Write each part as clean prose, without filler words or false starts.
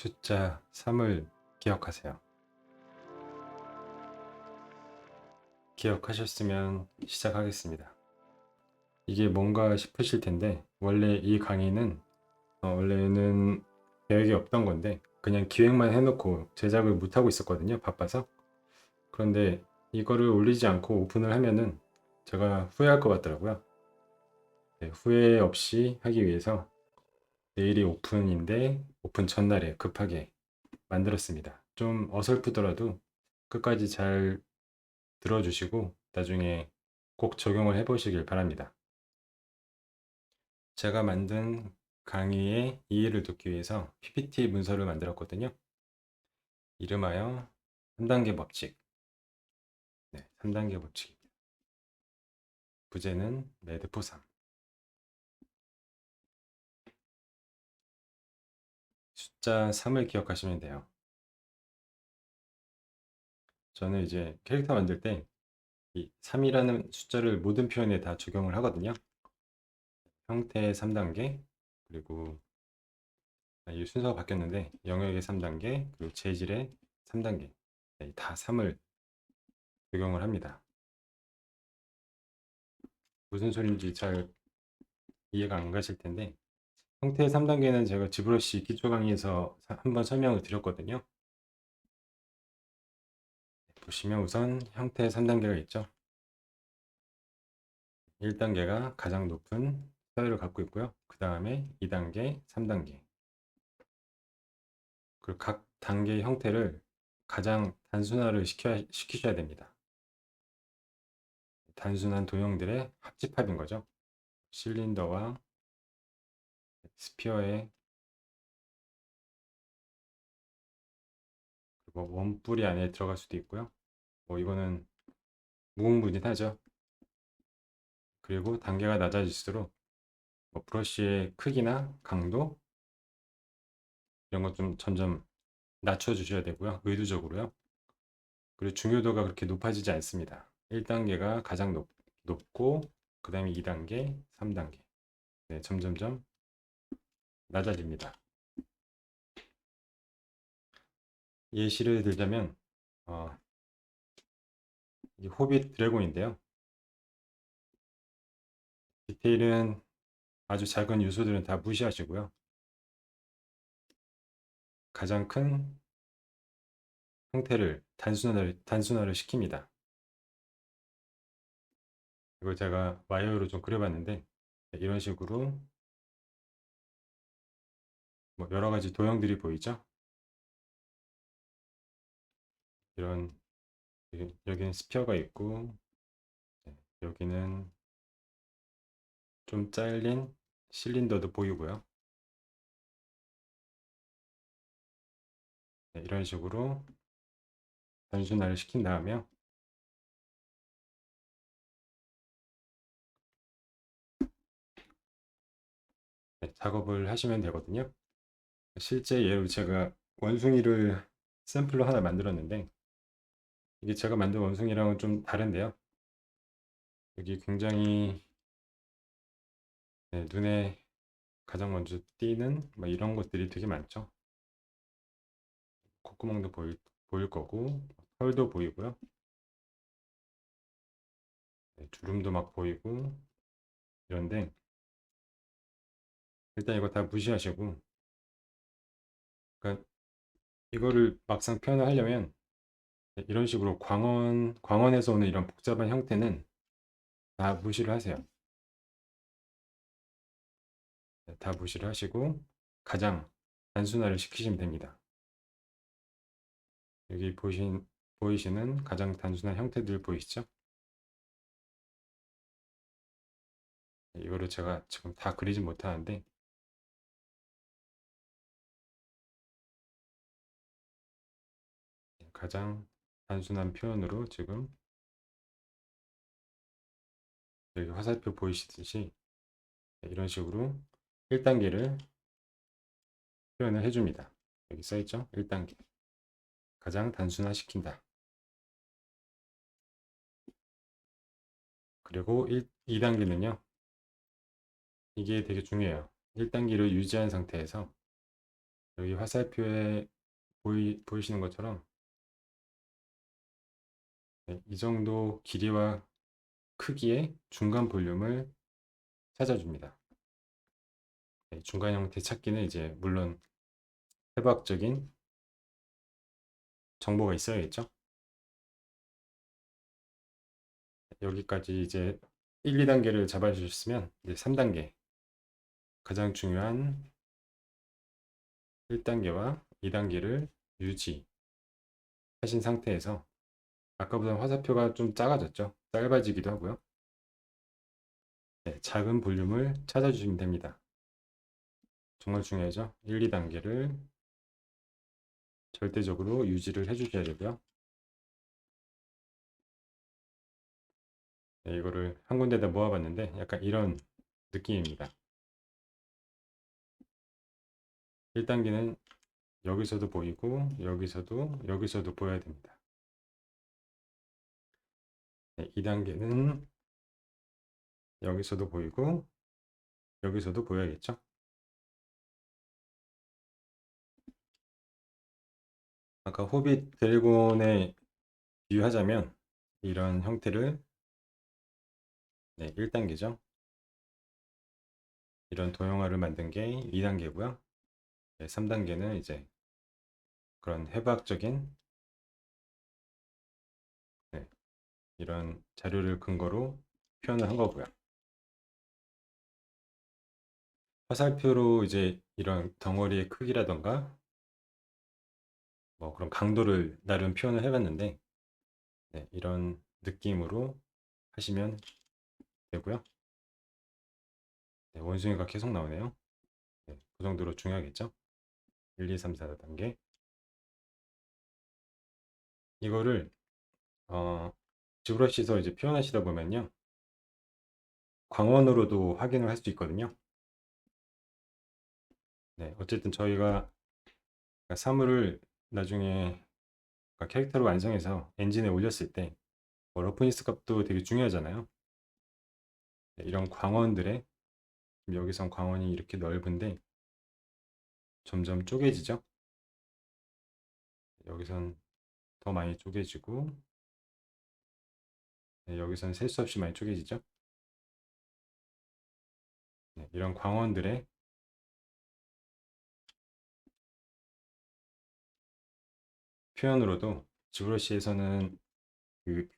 숫자 3을 기억하세요. 기억하셨으면 시작하겠습니다. 이게 뭔가 싶으실 텐데 원래 이 강의는 원래는 계획이 없던 건데 그냥 기획만 해놓고 제작을 못하고 있었거든요. 바빠서. 그런데 이거를 올리지 않고 오픈을 하면은 제가 후회할 것 같더라고요. 네, 후회 없이 하기 위해서 내일이 오픈인데 오픈 전날에 급하게 만들었습니다. 좀 어설프더라도 끝까지 잘 들어주시고 나중에 꼭 적용을 해보시길 바랍니다. 제가 만든 강의의 이해를 돕기 위해서 PPT 문서를 만들었거든요. 이름하여 3단계 법칙. 네, 3단계 법칙입니다. 부제는 매드포 3. 숫자 3을 기억하시면 돼요. 저는 이제 캐릭터 만들 때 이 3이라는 숫자를 모든 표현에 다 적용을 하거든요. 형태의 3단계, 그리고 이 순서가 바뀌었는데 영역의 3단계, 그리고 재질의 3단계. 네, 다 3을 적용을 합니다. 무슨 소리인지 잘 이해가 안 가실 텐데 형태 3단계는 제가 지브러시 기초 강의에서 한번 설명을 드렸거든요. 보시면 우선 형태 3단계가 있죠. 1단계가 가장 높은 서열을 갖고 있고요. 그 다음에 2단계, 3단계. 그리고 각 단계의 형태를 가장 단순화를 시키셔야 됩니다. 단순한 도형들의 합집합인 거죠. 실린더와 스피어의 뭐 원뿔이 안에 들어갈 수도 있고요. 뭐 이거는 무궁무진하죠. 그리고 단계가 낮아질수록 뭐 브러쉬의 크기나 강도 이런 것 좀 점점 낮춰주셔야 되고요. 의도적으로요. 그리고 중요도가 그렇게 높아지지 않습니다. 1단계가 가장 높고 그 다음에 2단계, 3단계 네, 점점점 낮아집니다. 예시를 들자면 이 호빗 드래곤인데요. 디테일은 아주 작은 요소들은 다 무시하시고요. 가장 큰 형태를 단순화를 시킵니다. 이걸 제가 와이어로 좀 그려봤는데 이런 식으로 뭐 여러 가지 도형들이 보이죠? 이런 여기는 스피어가 있고 여기는 좀 잘린 실린더도 보이고요. 이런 식으로 단순화를 시킨 다음에 작업을 하시면 되거든요. 실제 예로 제가 원숭이를 샘플로 하나 만들었는데 이게 제가 만든 원숭이랑은 좀 다른데요. 여기 굉장히 눈에 가장 먼저 띄는 뭐 이런 것들이 되게 많죠. 콧구멍도 보일 거고 털도 보이고요. 주름도 막 보이고 이런데 일단 이거 다 무시하시고 그러니까 이거를 막상 표현을 하려면 이런 식으로 광원에서 오는 이런 복잡한 형태는 다 무시를 하세요. 다 무시를 하시고 가장 단순화를 시키시면 됩니다. 여기 보이시는 가장 단순한 형태들 보이시죠? 이거를 제가 지금 다 그리지 못하는데 가장 단순한 표현으로 지금 여기 화살표 보이시듯이 이런 식으로 1단계를 표현을 해줍니다. 여기 써있죠? 1단계 가장 단순화시킨다. 그리고 2단계는요. 이게 되게 중요해요. 1단계를 유지한 상태에서 여기 화살표에 보이시는 것처럼 네, 이 정도 길이와 크기의 중간 볼륨을 찾아줍니다. 네, 중간 형태 찾기는 이제 물론 해부학적인 정보가 있어야겠죠. 여기까지 이제 1, 2단계를 잡아주셨으면 이제 3단계 가장 중요한 1단계와 2단계를 유지하신 상태에서 아까보다 화살표가 좀 작아졌죠. 짧아지기도 하고요. 네, 작은 볼륨을 찾아주시면 됩니다. 정말 중요하죠. 1, 2단계를 절대적으로 유지를 해주셔야 되고요. 네, 이거를 한 군데다 모아봤는데 약간 이런 느낌입니다. 1단계는 여기서도 보이고 여기서도 보여야 됩니다. 네, 2단계는 여기서도 보이고 여기서도 보여야겠죠. 아까 호빗 드래곤에 비유하자면 이런 형태를 네, 1단계죠. 이런 도형화를 만든 게 2단계고요. 네, 3단계는 이제 그런 해부학적인 네, 이런 자료를 근거로 표현을 한 거고요. 화살표로 이제 이런 덩어리의 크기라던가 뭐 그런 강도를 나름 표현을 해봤는데 네, 이런 느낌으로 하시면 되고요. 네, 원숭이가 계속 나오네요. 네, 그 정도로 중요하겠죠. 1, 2, 3, 4단계 이거를 지브러시에서 이제 표현하시다 보면요. 광원으로도 확인을 할 수 있거든요. 네, 어쨌든 저희가 사물을 나중에 캐릭터로 완성해서 엔진에 올렸을 때 러프니스 값도 되게 중요하잖아요. 네, 이런 광원들의 여기선 광원이 이렇게 넓은데 점점 쪼개지죠. 여기선 더 많이 쪼개지고 네, 여기선 셀 수 없이 많이 쪼개지죠. 네, 이런 광원들의 표현으로도 지브러시에서는 그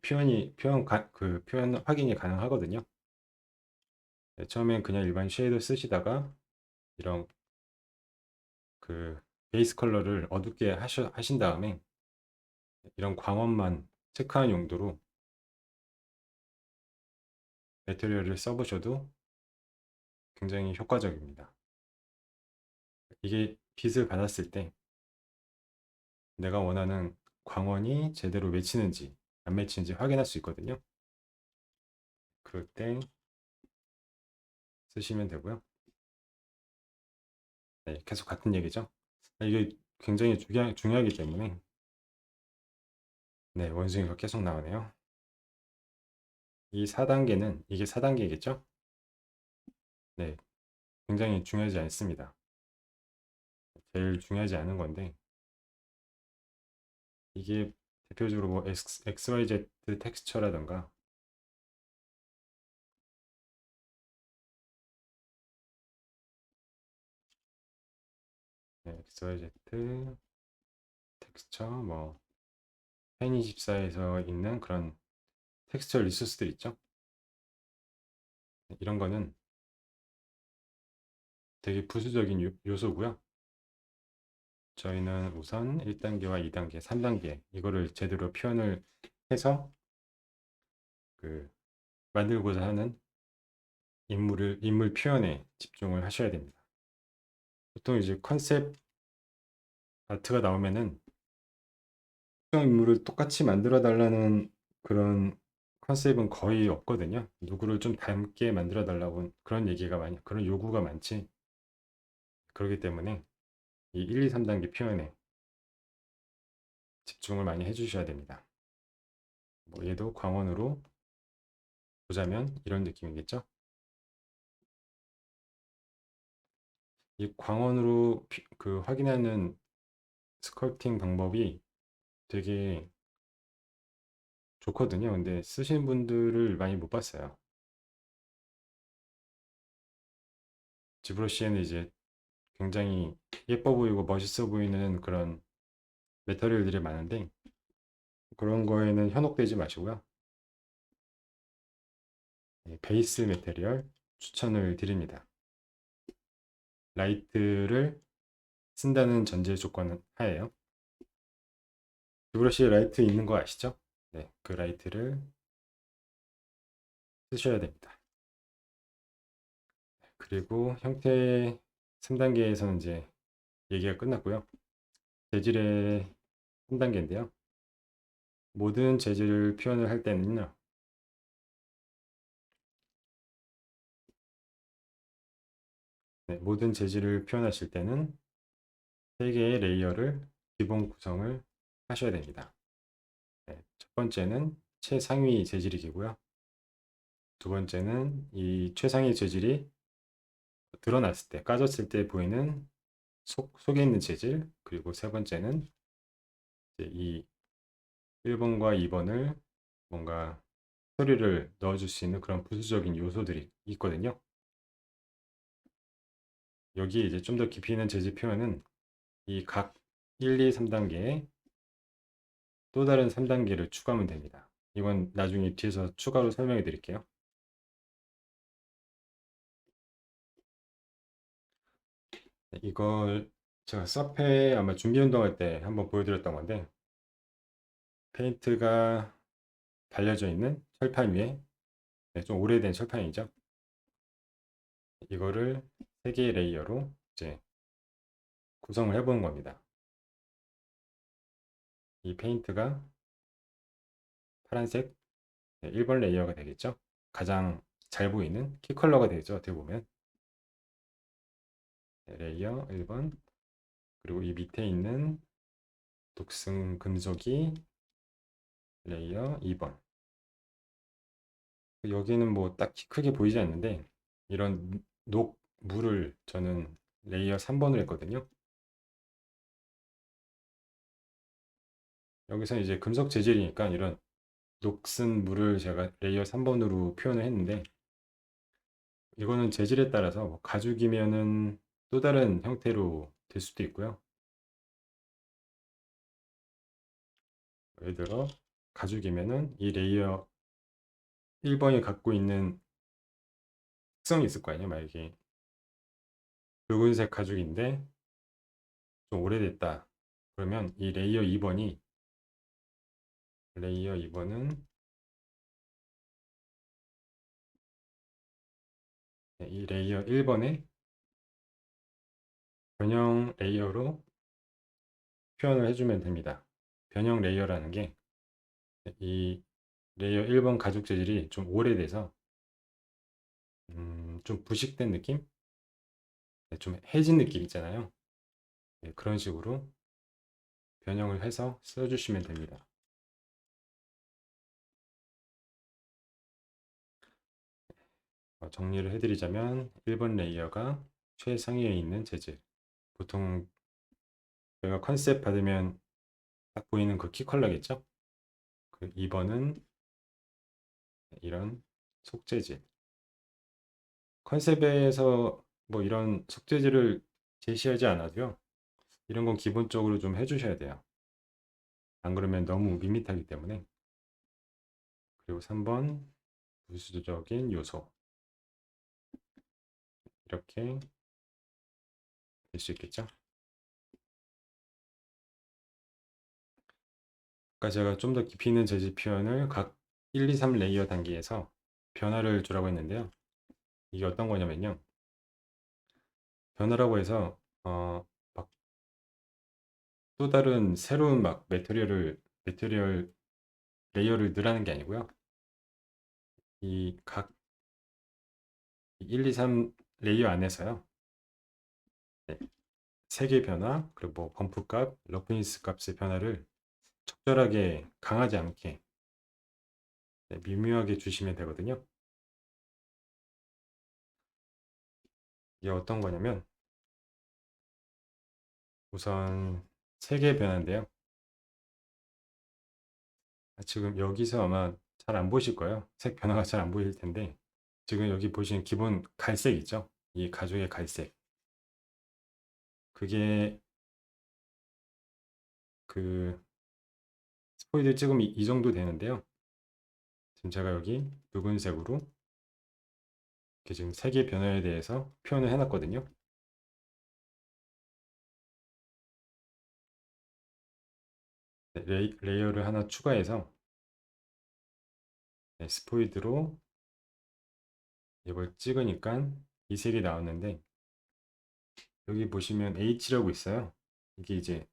표현 확인이 가능하거든요. 네, 처음엔 그냥 일반 쉐이더 쓰시다가 이런 그 베이스 컬러를 어둡게 하신 다음에 이런 광원만 체크한 용도로 매트리얼을 써보셔도 굉장히 효과적입니다. 이게 빛을 받았을 때 내가 원하는 광원이 제대로 맺히는지 안 맺히는지 확인할 수 있거든요. 그럴 때 쓰시면 되고요. 네, 계속 같은 얘기죠. 이게 굉장히 중요하기 때문에 네, 원숭이가 계속 나오네요. 이 4단계는 이게 4단계겠죠? 네, 굉장히 중요하지 않습니다. 제일 중요하지 않은 건데 이게 대표적으로 뭐 XYZ 텍스처라던가 네, XYZ 텍스처 뭐 펜24에서 있는 그런 텍스처 리소스들 있죠. 이런 거는 되게 부수적인 요소고요. 저희는 우선 1단계와 2단계, 3단계 이거를 제대로 표현을 해서 그 만들고자 하는 인물 표현에 집중을 하셔야 됩니다. 보통 이제 컨셉 아트가 나오면은 특정 인물을 똑같이 만들어 달라는 그런 컨셉은 거의 없거든요. 누구를 좀 닮게 만들어 달라고 그런 요구가 많지. 그렇기 때문에 이 1, 2, 3단계 표현에 집중을 많이 해주셔야 됩니다. 뭐 얘도 광원으로 보자면 이런 느낌이겠죠. 이 광원으로 그 확인하는 스컬프팅 방법이 되게 좋거든요. 근데 쓰시는 분들을 많이 못 봤어요. 지브러시에는 이제 굉장히 예뻐 보이고 멋있어 보이는 그런 메터리얼들이 많은데 그런 거에는 현혹되지 마시고요. 베이스 메테리얼 추천을 드립니다. 라이트를 쓴다는 전제 조건 하에요. 지브러시에 라이트 있는 거 아시죠? 네, 그 라이트를 쓰셔야 됩니다. 그리고 형태 3단계에서는 이제 얘기가 끝났고요. 재질의 3단계인데요. 모든 재질을 표현을 할 때는요. 네, 모든 재질을 표현하실 때는 3개의 레이어를 기본 구성을 하셔야 됩니다. 네, 첫 번째는 최상위 재질이고요. 두 번째는 이 최상위 재질이 드러났을 때, 까졌을 때 보이는 속에 있는 재질, 그리고 세 번째는 이제 이 1번과 2번을 뭔가 소리를 넣어줄 수 있는 그런 부수적인 요소들이 있거든요. 여기에 이제 좀 더 깊이 있는 재질 표현은 이 각 1, 2, 3단계에 또 다른 3단계를 추가하면 됩니다. 이건 나중에 뒤에서 추가로 설명해 드릴게요. 네, 이걸 제가 서페 아마 준비 운동할 때 한번 보여드렸던 건데 페인트가 발려져 있는 철판 위에 네, 좀 오래된 철판이죠. 이거를 3개의 레이어로 이제 구성을 해보는 겁니다. 이 페인트가 파란색 1번 레이어가 되겠죠. 가장 잘 보이는 키 컬러가 되죠. 어떻게 보면 레이어 1번 그리고 이 밑에 있는 독승 금속이 레이어 2번. 여기는 뭐 딱히 크게 보이지 않는데 이런 녹물을 저는 레이어 3번으로 했거든요. 여기서 이제 금속 재질이니까 이런 녹슨 물을 제가 레이어 3번으로 표현을 했는데 이거는 재질에 따라서 뭐 가죽이면은 또 다른 형태로 될 수도 있고요. 예를 들어 가죽이면은 이 레이어 1번이 갖고 있는 특성이 있을 거 아니에요. 만약에 붉은색 가죽인데 좀 오래됐다. 그러면 이 레이어 2번은 이 레이어 1번에 변형 레이어로 표현을 해주면 됩니다. 변형 레이어라는 게 이 레이어 1번 가죽 재질이 좀 오래돼서 좀 부식된 느낌? 네, 좀 해진 느낌 있잖아요. 네, 그런 식으로 변형을 해서 써주시면 됩니다. 정리를 해드리자면 1번 레이어가 최상위에 있는 재질. 보통 저희가 컨셉 받으면 딱 보이는 그 키 컬러겠죠? 그 2번은 이런 속재질. 컨셉에서 뭐 이런 속재질을 제시하지 않아도요. 이런 건 기본적으로 좀 해주셔야 돼요. 안 그러면 너무 밋밋하기 때문에. 그리고 3번 부수적인 요소. 이렇게 될 수 있겠죠? 아까 제가 좀 더 깊이 있는 재질 표현을 각 1, 2, 3 레이어 단계에서 변화를 주라고 했는데요. 이게 어떤 거냐면요. 변화라고 해서 막 또 다른 새로운 막 메테리얼 레이어를 넣으라는 게 아니고요. 이 각 1, 2, 3 레이어 안에서요. 네, 색의 변화, 그리고 뭐 범프 값, 러프니스 값의 변화를 적절하게 강하지 않게 네, 미묘하게 주시면 되거든요. 이게 어떤 거냐면 우선 색의 변화인데요. 지금 여기서 아마 잘 안 보실 거예요. 색 변화가 잘 안 보일 텐데 지금 여기 보시는 기본 갈색 있죠? 이 가죽의 갈색. 그게 그 스포이드 찍으면 이 정도 되는데요. 지금 제가 여기 붉은색으로 이렇게 지금 색의 변화에 대해서 표현을 해놨거든요. 네, 레이어를 하나 추가해서 네, 스포이드로 이걸 찍으니까 이 색이 나왔는데 여기 보시면 H라고 있어요. 이게 이제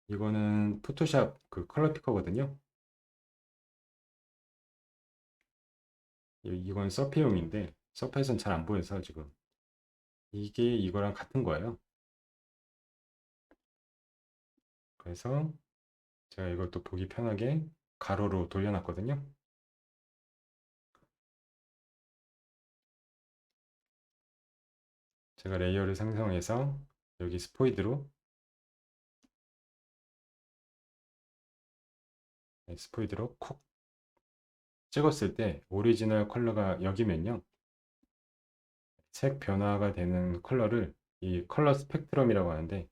이거는 포토샵 그 컬러 피커거든요. 이건 서페용인데 서페에선 잘 안 보여서 지금 이게 이거랑 같은 거예요. 그래서 제가 이것도 보기 편하게 가로로 돌려놨거든요. 제가 레이어를 생성해서 여기 스포이드로 콕 찍었을 때 오리지널 컬러가 여기면요. 색 변화가 되는 컬러를 이 컬러 스펙트럼이라고 하는데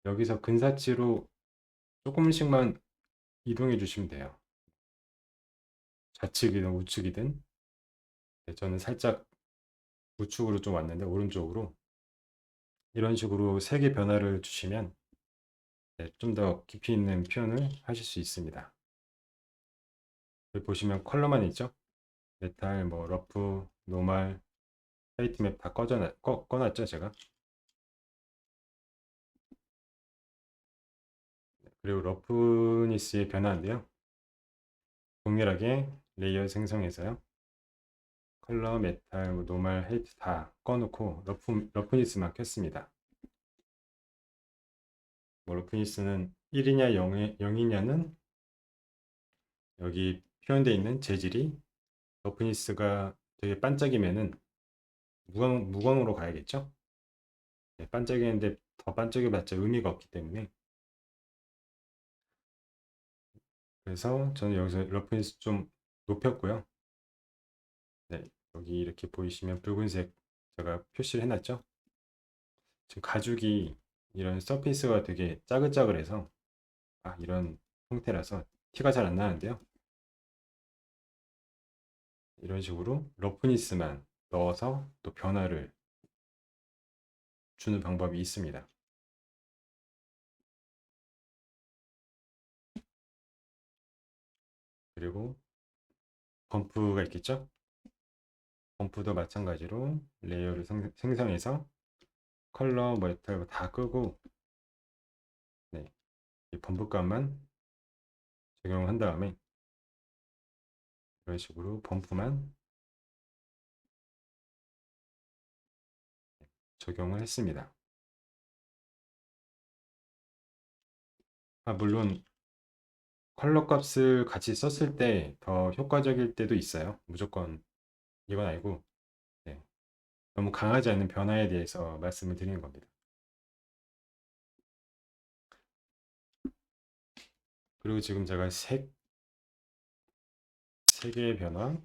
여기서 근사치로 조금씩만 이동해 주시면 돼요. 좌측이든 우측이든. 네, 저는 살짝 우측으로 좀 왔는데 오른쪽으로 이런 식으로 색의 변화를 주시면 네, 좀 더 깊이 있는 표현을 하실 수 있습니다. 여기 보시면 컬러만 있죠? 메탈, 뭐 러프, 노멀, 화이트맵 다 꺼놨죠 제가. 그리고 러프니스의 변화인데요. 동일하게 레이어 생성해서요. 컬러, 메탈, 뭐 노멀, 화이트 다 꺼놓고 러프니스만 켰습니다. 뭐 러프니스는 1이냐 0이냐는 여기 표현되어 있는 재질이 러프니스가 되게 반짝이면은 무광으로 가야겠죠? 네, 반짝이는데 더 반짝여봤자 의미가 없기 때문에 그래서 저는 여기서 러프니스 좀 높였고요. 네, 여기 이렇게 보이시면 붉은색 제가 표시를 해놨죠? 지금 가죽이 이런 서페이스가 되게 짜글짜글해서 이런 형태라서 티가 잘 안 나는데요. 이런 식으로 러프니스만 넣어서 또 변화를 주는 방법이 있습니다. 그리고 범프가 있겠죠? 범프도 마찬가지로 레이어를 생성해서 컬러, 메탈 다 끄고 네, 이 범프감만 적용한 다음에 이런 식으로 범프만 적용을 했습니다. 물론 컬러 값을 같이 썼을 때 더 효과적일 때도 있어요. 무조건 이건 아니고 네, 너무 강하지 않은 변화에 대해서 말씀을 드리는 겁니다. 그리고 지금 제가 색의 변화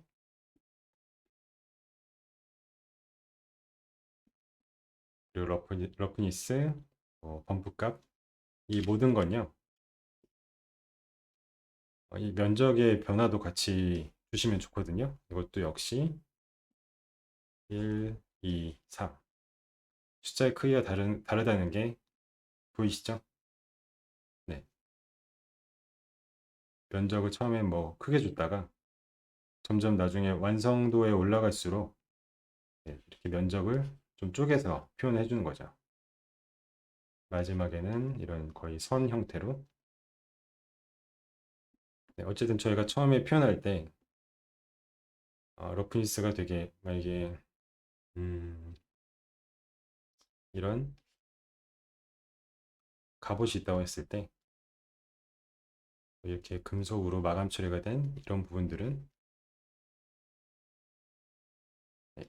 그리고 러프니스, 범프값 이 모든 건요. 이 면적의 변화도 같이 주시면 좋거든요. 이것도 역시 1, 2, 3 숫자의 크기가 다르다는 게 보이시죠? 네. 면적을 처음에 뭐 크게 줬다가 점점 나중에 완성도에 올라갈수록 네, 이렇게 면적을 좀 쪼개서 표현해 주는 거죠. 마지막에는 이런 거의 선 형태로 네, 어쨌든 저희가 처음에 표현할 때 러프니스가 되게 만약에 음, 이런 갑옷이 있다고 했을 때 이렇게 금속으로 마감 처리가 된 이런 부분들은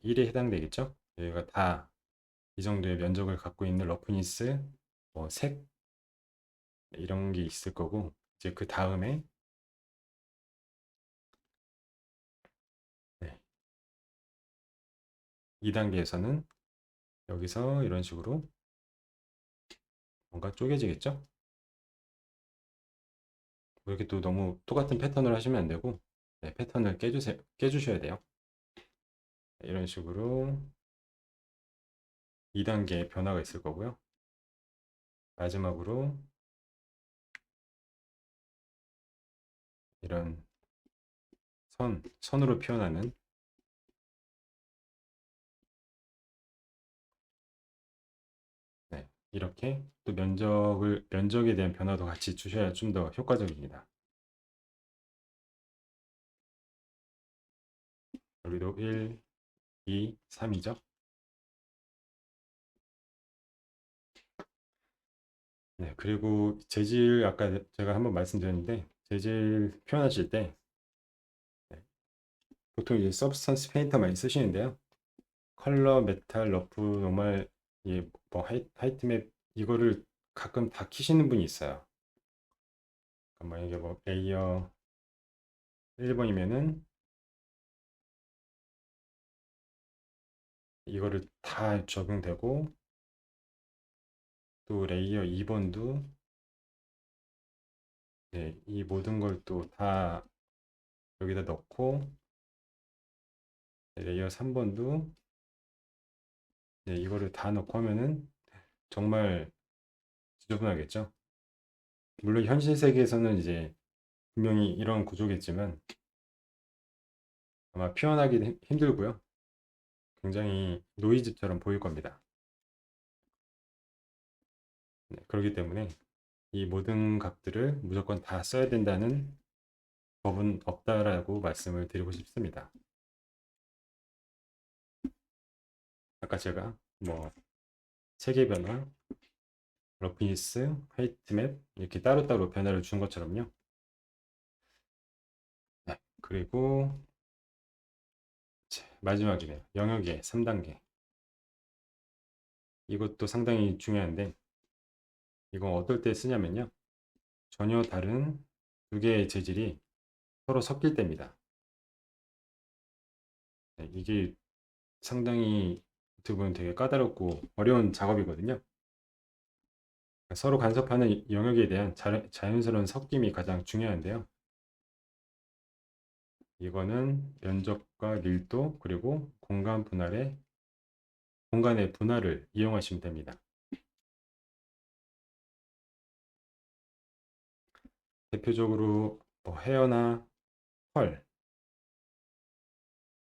1에 해당되겠죠? 여기가 다 이 정도의 면적을 갖고 있는 러프니스, 뭐 색, 이런 게 있을 거고, 이제 그 다음에 2단계에서는 여기서 이런 식으로 뭔가 쪼개지겠죠? 이렇게 또 너무 똑같은 패턴을 하시면 안 되고, 패턴을 깨주셔야 돼요. 이런 식으로 2단계의 변화가 있을 거고요. 마지막으로 이런 선으로 표현하는, 이렇게 또 면적에 대한 변화도 같이 주셔야 좀 더 효과적입니다. 여기도 1, 2, 3이죠. 네, 그리고 재질 아까 제가 한번 말씀드렸는데 재질 표현하실 때 네, 보통 이제 서브스턴스 페인터 많이 쓰시는데요. 컬러, 메탈, 러프, 노멀, 뭐 하이트맵 이거를 가끔 다 키시는 분이 있어요. 그러니까 만약에 뭐 레이어 1번이면은 이거를 다 적용되고 또 레이어 2번도 이 모든 걸 또 다 여기다 넣고 레이어 3번도 이거를 다 넣고 하면은 정말 지저분하겠죠. 물론 현실 세계에서는 이제 분명히 이런 구조겠지만 아마 표현하기 힘들고요. 굉장히 노이즈처럼 보일 겁니다. 그렇기 때문에 이 모든 값들을 무조건 다 써야 된다는 법은 없다라고 말씀을 드리고 싶습니다. 아까 제가 뭐 색의 변화, 러프니스, 화이트맵 이렇게 따로따로 변화를 준 것처럼요. 그리고 마지막이네요. 영역의 3단계. 이것도 상당히 중요한데 이건 어떨 때 쓰냐면요. 전혀 다른 두 개의 재질이 서로 섞일 때입니다. 이게 상당히 어떻게 보면 되게 까다롭고 어려운 작업이거든요. 서로 간섭하는 영역에 대한 자연스러운 섞임이 가장 중요한데요. 이거는 면적과 밀도 그리고 공간의 분할을 이용하시면 됩니다. 대표적으로 뭐 헤어나 펄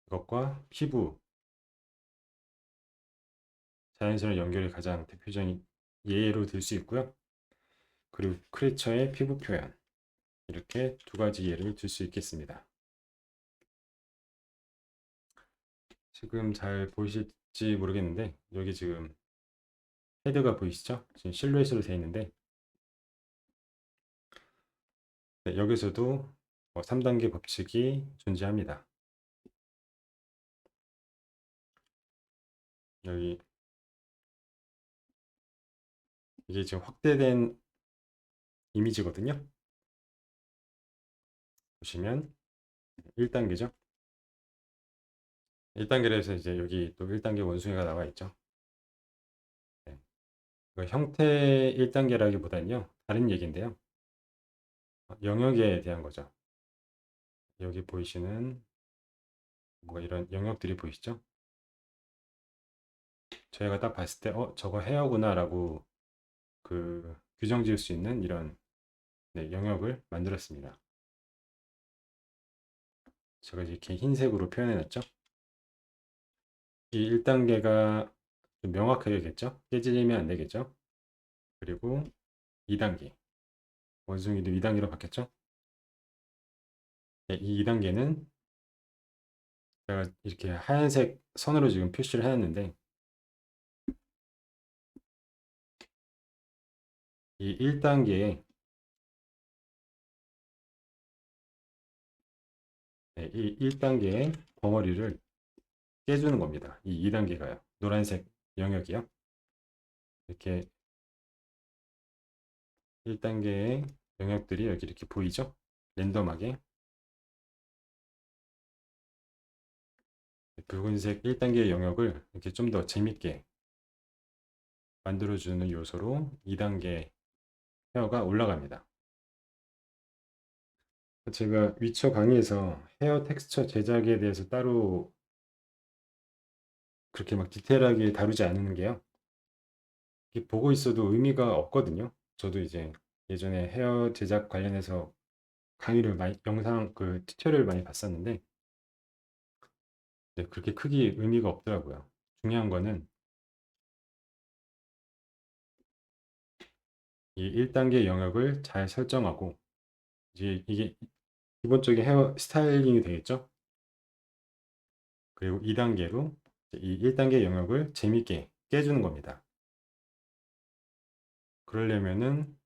이것과 피부 자연스러운 연결이 가장 대표적인 예로 들 수 있고요. 그리고 크리처의 피부 표현 이렇게 두 가지 예를 들 수 있겠습니다. 지금 잘 보이실지 모르겠는데 여기 지금 헤드가 보이시죠? 지금 실루엣으로 되어 있는데 여기서도 3단계 법칙이 존재합니다. 여기 이게 지금 확대된 이미지거든요. 보시면 1단계죠. 1단계로 해서 이제 여기 또 1단계 원숭이가 나와 있죠. 네. 형태 1단계라기보다는요. 다른 얘기인데요. 영역에 대한 거죠. 여기 보이시는 뭐 이런 영역들이 보이시죠? 저희가 딱 봤을 때 저거 헤어구나 라고 규정 지을 수 있는 이런 영역을 만들었습니다. 제가 이렇게 흰색으로 표현해 놨죠. 이 1단계가 좀 명확하게겠죠. 깨지면 안 되겠죠. 그리고 2단계 원숭이도 2단계로 바뀌었죠. 이 2단계는 제가 이렇게 하얀색 선으로 지금 표시를 해놨는데 이 1단계에 이 1단계의 벙어리를 깨주는 겁니다. 이 2단계가요. 노란색 영역이요. 이렇게 1단계의 영역들이 여기 이렇게 보이죠? 랜덤하게 붉은색 1단계의 영역을 이렇게 좀 더 재밌게 만들어주는 요소로 2단계 헤어가 올라갑니다. 제가 위쳐 강의에서 헤어 텍스처 제작에 대해서 따로 그렇게 막 디테일하게 다루지 않는 게요. 이렇게 보고 있어도 의미가 없거든요. 저도 이제 예전에 헤어 제작 관련해서 강의를 많이, 영상 그 튜토리얼을 많이 봤었는데, 네, 그렇게 크게 의미가 없더라고요. 중요한 거는 이 1단계 영역을 잘 설정하고, 이제 이게 기본적인 헤어 스타일링이 되겠죠? 그리고 2단계로 이 1단계 영역을 재밌게 깨주는 겁니다. 그러려면은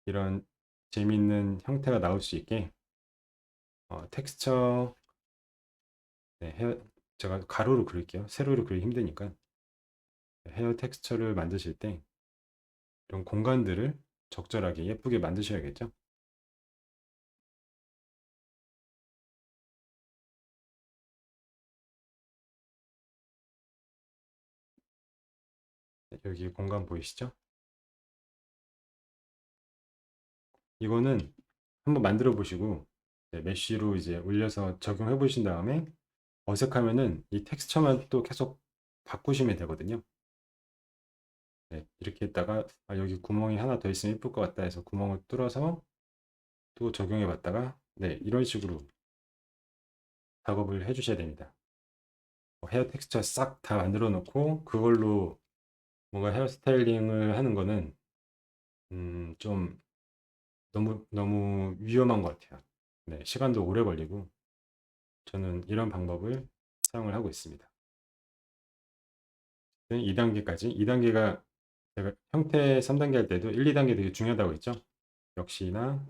이런 재밌는 형태가 나올 수 있게 텍스처, 네, 제가 가로로 그릴게요. 세로로 그리기 힘드니까 헤어 텍스처를 만드실 때 이런 공간들을 적절하게 예쁘게 만드셔야겠죠. 네, 여기 공간 보이시죠? 이거는 한번 만들어 보시고 메쉬로 이제 올려서 적용해 보신 다음에 어색하면은 이 텍스처만 또 계속 바꾸시면 되거든요. 네, 이렇게 했다가 여기 구멍이 하나 더 있으면 예쁠 것 같다 해서 구멍을 뚫어서 또 적용해 봤다가 네, 이런 식으로 작업을 해 주셔야 됩니다. 헤어 텍스처 싹 다 만들어 놓고 그걸로 뭔가 헤어 스타일링을 하는 거는 좀 너무 위험한 것 같아요. 네, 시간도 오래 걸리고 저는 이런 방법을 사용을 하고 있습니다. 2단계까지 2단계가 제가 형태 3단계 할 때도 1, 2단계 되게 중요하다고 했죠. 역시나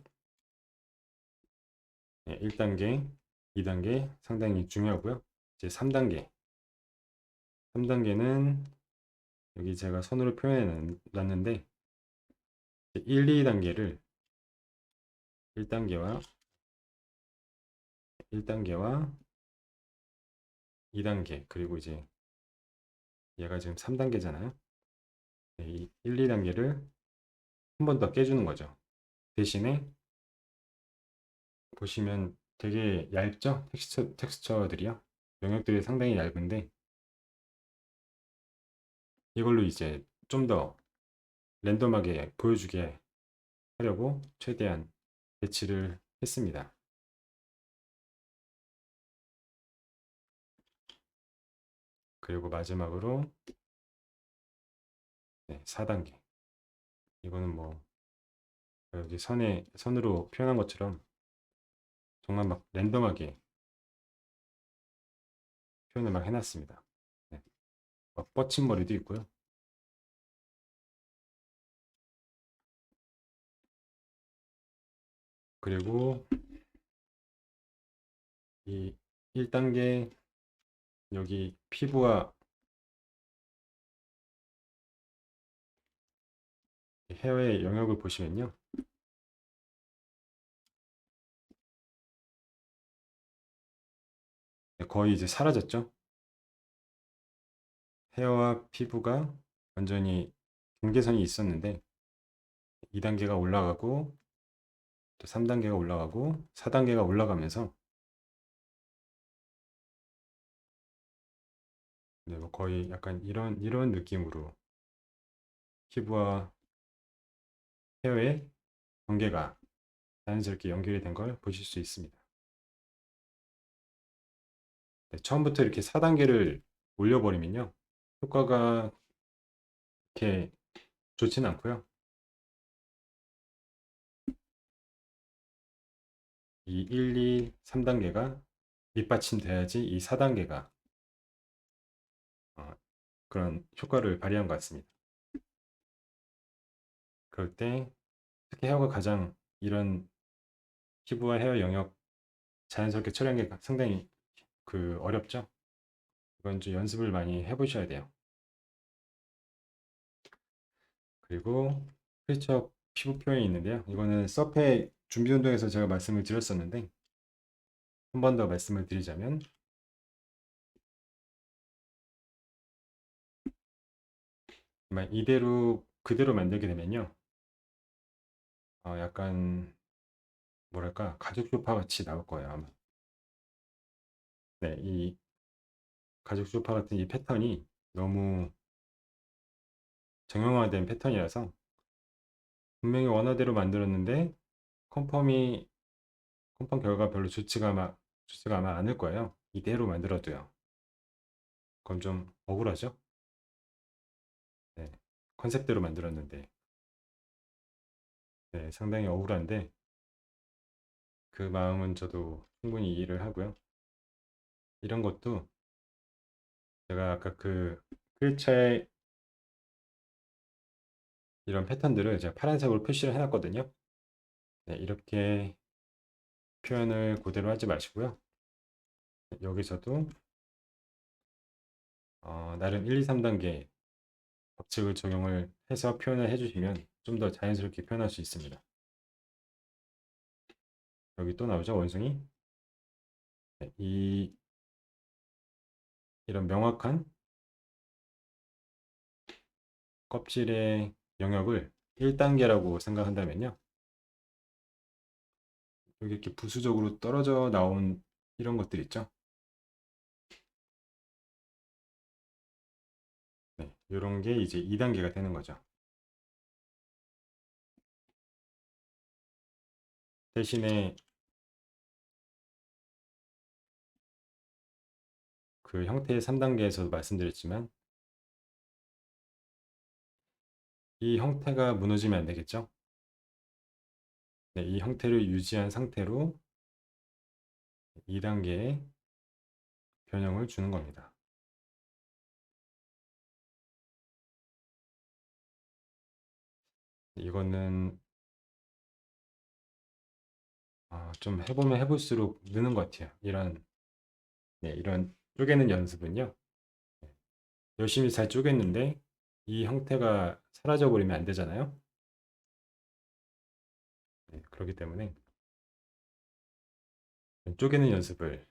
1단계, 2단계 상당히 중요하고요. 이제 3단계 3단계는 여기 제가 손으로 표현해 놨는데 1, 2단계를 1단계와 1단계와 2단계 그리고 이제 얘가 지금 3단계잖아요. 이 1, 2단계를 한 번 더 깨주는 거죠. 대신에 보시면 되게 얇죠? 텍스처들이요. 영역들이 상당히 얇은데 이걸로 이제 좀 더 랜덤하게 보여주게 하려고 최대한 배치를 했습니다. 그리고 마지막으로 4단계. 이거는 뭐 여기 선으로 표현한 것처럼 정말 막 랜덤하게 표현을 막 해놨습니다. 네, 막 뻗친 머리도 있고요. 그리고 이 1단계 여기 피부와 헤어의 영역을 보시면요. 거의 이제 사라졌죠. 헤어와 피부가 완전히 경계선이 있었는데 2단계가 올라가고 또 3단계가 올라가고 4단계가 올라가면서 네, 뭐 거의 약간 이런 느낌으로 피부와 헤어의 경계가 자연스럽게 연결이 된 걸 보실 수 있습니다. 네, 처음부터 이렇게 4단계를 올려버리면요. 효과가 이렇게 좋지는 않고요. 이 1, 2, 3단계가 밑받침돼야지 이 4단계가 그런 효과를 발휘한 것 같습니다. 그럴 때 특히 헤어가 가장 이런 피부와 헤어 영역 자연스럽게 처리하는 게 상당히 어렵죠. 이건 좀 연습을 많이 해보셔야 돼요. 그리고 스트레치업 피부 표현이 있는데요. 이거는 서페 준비 운동에서 제가 말씀을 드렸었는데 한 번 더 말씀을 드리자면 정말 이대로 그대로 만들게 되면요. 약간 뭐랄까 가죽 소파 같이 나올 거예요 아마. 네, 이 가죽 소파 같은 이 패턴이 너무 정형화된 패턴이라서 분명히 원화대로 만들었는데 컨펌이 컨펌 결과 별로 좋지가 아마 않을 거예요. 이대로 만들어도요. 그건 좀 억울하죠? 네, 컨셉대로 만들었는데 네, 상당히 억울한데 그 마음은 저도 충분히 이해를 하고요. 이런 것도 제가 아까 그 크리처의 이런 패턴들을 제가 파란색으로 표시를 해놨거든요. 네, 이렇게 표현을 그대로 하지 마시고요. 여기서도 나름 1, 2, 3단계 법칙을 적용을 해서 표현을 해주시면 좀 더 자연스럽게 표현할 수 있습니다. 여기 또 나오죠, 원숭이. 네, 이런 명확한 껍질의 영역을 1단계라고 생각한다면요. 여기 이렇게 부수적으로 떨어져 나온 이런 것들 있죠. 네, 이런 게 이제 2단계가 되는 거죠. 대신에 그 형태의 3단계에서도 말씀드렸지만 이 형태가 무너지면 안 되겠죠. 네, 이 형태를 유지한 상태로 2단계의 변형을 주는 겁니다. 이거는 좀 해보면 해볼수록 느는 것 같아요. 이런 쪼개는 연습은요. 네, 열심히 잘 쪼갰는데 이 형태가 사라져 버리면 안 되잖아요. 네, 그렇기 때문에 쪼개는 연습을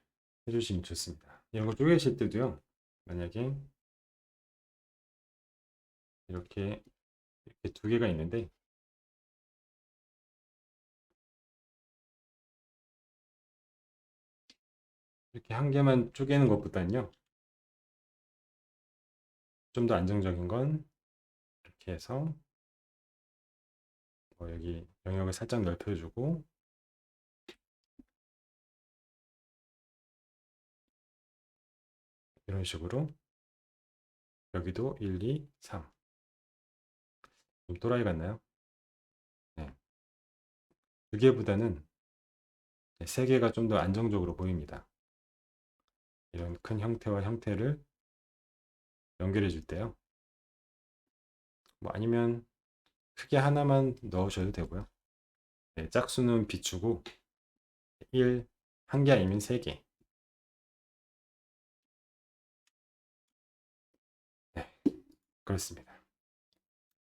해주시면 좋습니다. 이런 거 쪼개실 때도요. 만약에 이렇게 두 개가 있는데 이렇게 한 개만 쪼개는 것보다는요. 좀 더 안정적인 건 이렇게 해서 여기 영역을 살짝 넓혀주고 이런 식으로 여기도 1, 2, 3. 좀 또라이 같나요? 네. 두 개보다는 세 개가 좀 더 안정적으로 보입니다. 이런 큰 형태와 형태를 연결해 줄 때요. 뭐 아니면 크게 하나만 넣으셔도 되고요. 네, 짝수는 비추고 1, 한 개 아니면 세 개. 네, 그렇습니다.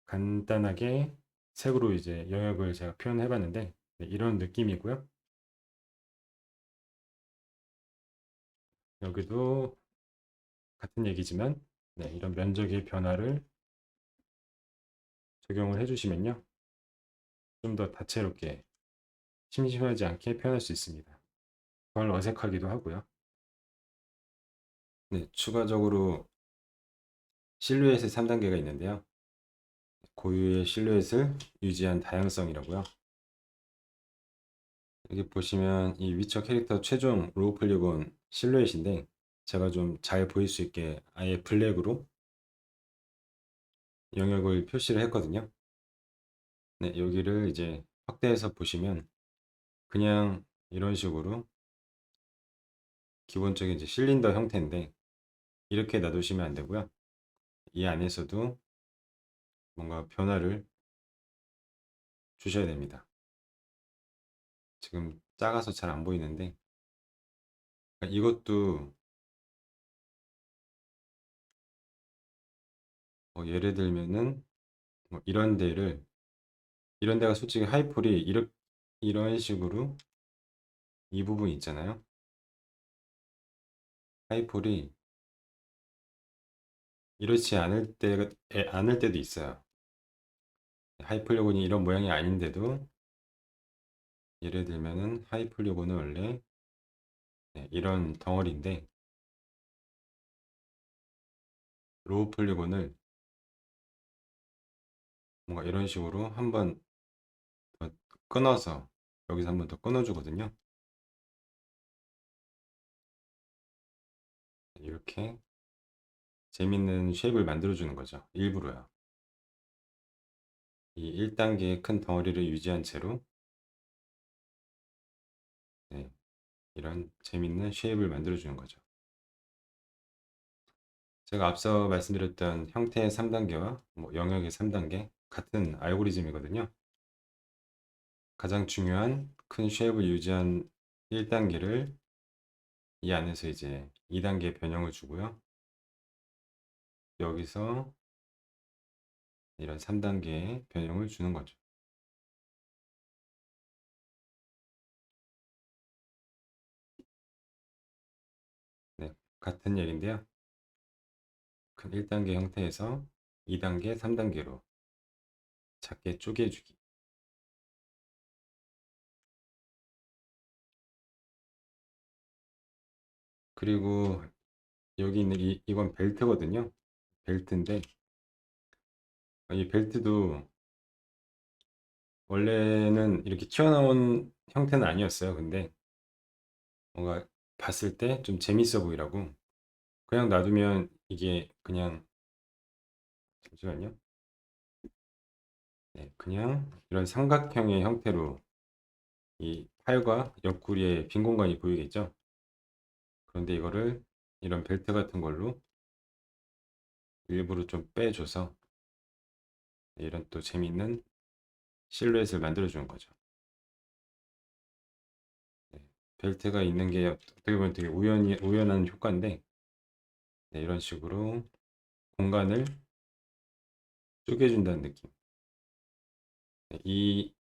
간단하게 색으로 이제 영역을 제가 표현해 봤는데 네, 이런 느낌이고요. 여기도 같은 얘기지만 네, 이런 면적의 변화를 적용을 해주시면요. 좀 더 다채롭게 심심하지 않게 표현할 수 있습니다. 덜 어색하기도 하고요. 네, 추가적으로 실루엣의 3단계가 있는데요. 고유의 실루엣을 유지한 다양성이라고요. 여기 보시면 이 위쳐 캐릭터 최종 로우 폴리곤 실루엣인데 제가 좀 잘 보일 수 있게 아예 블랙으로 영역을 표시를 했거든요. 네, 여기를 이제 확대해서 보시면 그냥 이런 식으로 기본적인 이제 실린더 형태인데 이렇게 놔두시면 안 되고요. 이 안에서도 뭔가 변화를 주셔야 됩니다. 지금 작아서 잘 안 보이는데 이것도 예를 들면은 뭐 이런 데가 솔직히 하이폴이 이런 식으로 이 부분 있잖아요. 하이폴이 이렇지 않을 때도 있어요. 하이폴리곤이 이런 모양이 아닌데도 예를 들면은 하이폴리곤은 원래 이런 덩어리인데 로우 폴리곤을 뭔가 이런 식으로 한번 더 끊어서 여기서 한번 더 끊어주거든요. 이렇게 재밌는 쉐입을 만들어주는 거죠. 일부러요. 이 1단계의 큰 덩어리를 유지한 채로 네, 이런 재밌는 쉐입을 만들어주는 거죠. 제가 앞서 말씀드렸던 형태의 3단계와 뭐 영역의 3단계 같은 알고리즘이거든요. 가장 중요한 큰 쉐입을 유지한 1단계를 이 안에서 이제 2단계 변형을 주고요. 여기서 이런 3단계의 변형을 주는 거죠. 네, 같은 얘기인데요. 큰 1단계 형태에서 2단계, 3단계로 작게 쪼개주기. 그리고 여기 있는 이건 벨트거든요. 벨트인데 이 벨트도 원래는 이렇게 튀어나온 형태는 아니었어요. 근데 뭔가 봤을 때 좀 재밌어 보이라고 그냥 놔두면 이게 그냥 잠시만요. 네, 그냥 이런 삼각형의 형태로 이 팔과 옆구리에 빈 공간이 보이겠죠? 그런데 이거를 이런 벨트 같은 걸로 일부러 좀 빼줘서 이런 또 재밌는 실루엣을 만들어주는 거죠. 네, 벨트가 있는 게 어떻게 보면 되게 우연한 효과인데 네, 이런 식으로 공간을 쪼개준다는 느낌. 네, 이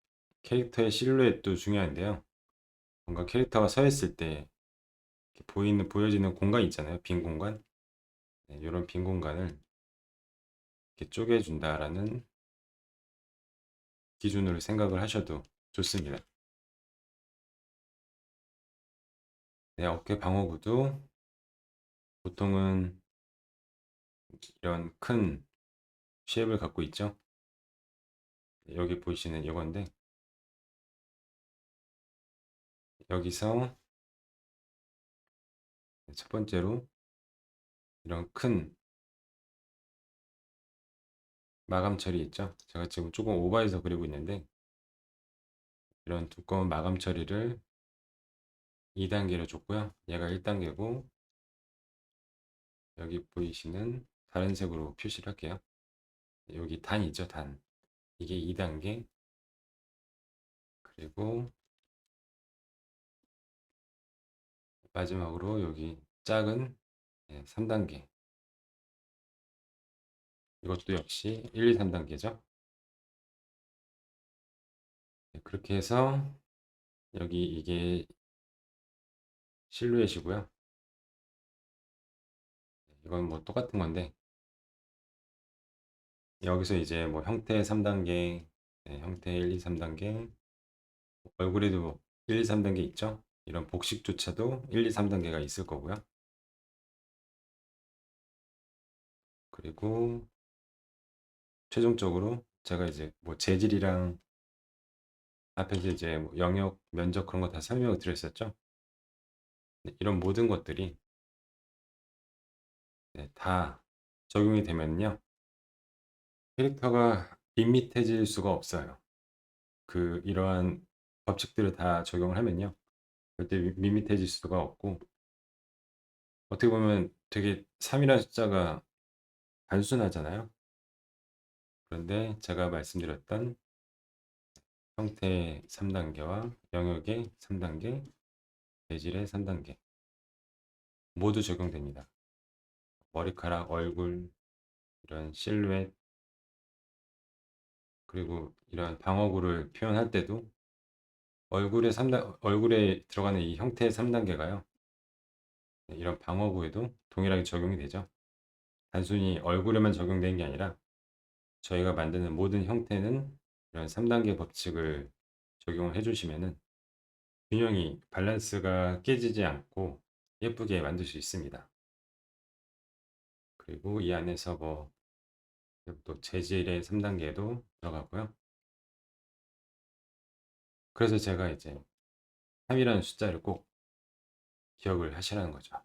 캐릭터의 실루엣도 중요한데요. 뭔가 캐릭터가 서 있을 때 보여지는 공간 있잖아요. 빈 공간. 네, 이런 빈 공간을 이렇게 쪼개준다라는 기준으로 생각을 하셔도 좋습니다. 네, 어깨 방어구도 보통은 이런 큰 쉐입을 갖고 있죠. 네, 여기 보시는 이건데 여기서 첫 번째로 이런 큰 마감 처리 있죠. 제가 지금 조금 오버해서 그리고 있는데 이런 두꺼운 마감 처리를 2단계로 줬고요. 얘가 1단계고 여기 보이시는 다른 색으로 표시를 할게요. 여기 단이죠, 단. 이게 2단계. 그리고 마지막으로 여기 작은 3단계. 이것도 역시 1, 2, 3단계죠. 그렇게 해서 여기 이게 실루엣이고요. 이건 뭐 똑같은 건데 여기서 이제 뭐 형태 3단계, 형태 1, 2, 3단계, 얼굴에도 1, 2, 3단계 있죠. 이런 복식조차도 1, 2, 3단계가 있을 거고요. 그리고 최종적으로 제가 이제 뭐 재질이랑 앞에서 이제 뭐 영역, 면적 그런 거 다 설명을 드렸었죠. 네, 이런 모든 것들이 다 적용이 되면요. 캐릭터가 밋밋해질 수가 없어요. 이러한 법칙들을 다 적용을 하면요. 절대 밋밋해질 수가 없고 어떻게 보면 되게 3이라는 숫자가 단순하잖아요. 그런데 제가 말씀드렸던 형태의 3단계와 영역의 3단계, 재질의 3단계 모두 적용됩니다. 머리카락, 얼굴, 이런 실루엣, 그리고 이런 방어구를 표현할 때도 얼굴에 들어가는 이 형태의 3단계가요. 이런 방어구에도 동일하게 적용이 되죠. 단순히 얼굴에만 적용되는 게 아니라 저희가 만드는 모든 형태는 이런 3단계 법칙을 적용을 해주시면은 균형이 밸런스가 깨지지 않고 예쁘게 만들 수 있습니다. 그리고 이 안에서 뭐 또 재질의 3단계도 들어가고요. 그래서 제가 이제 3이라는 숫자를 꼭 기억을 하시라는 거죠.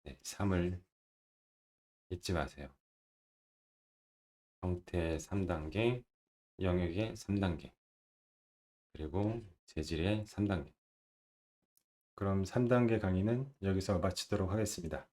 네, 3을 잊지 마세요. 형태 3단계, 영역의 3단계, 그리고 재질의 3단계. 그럼 3단계 강의는 여기서 마치도록 하겠습니다.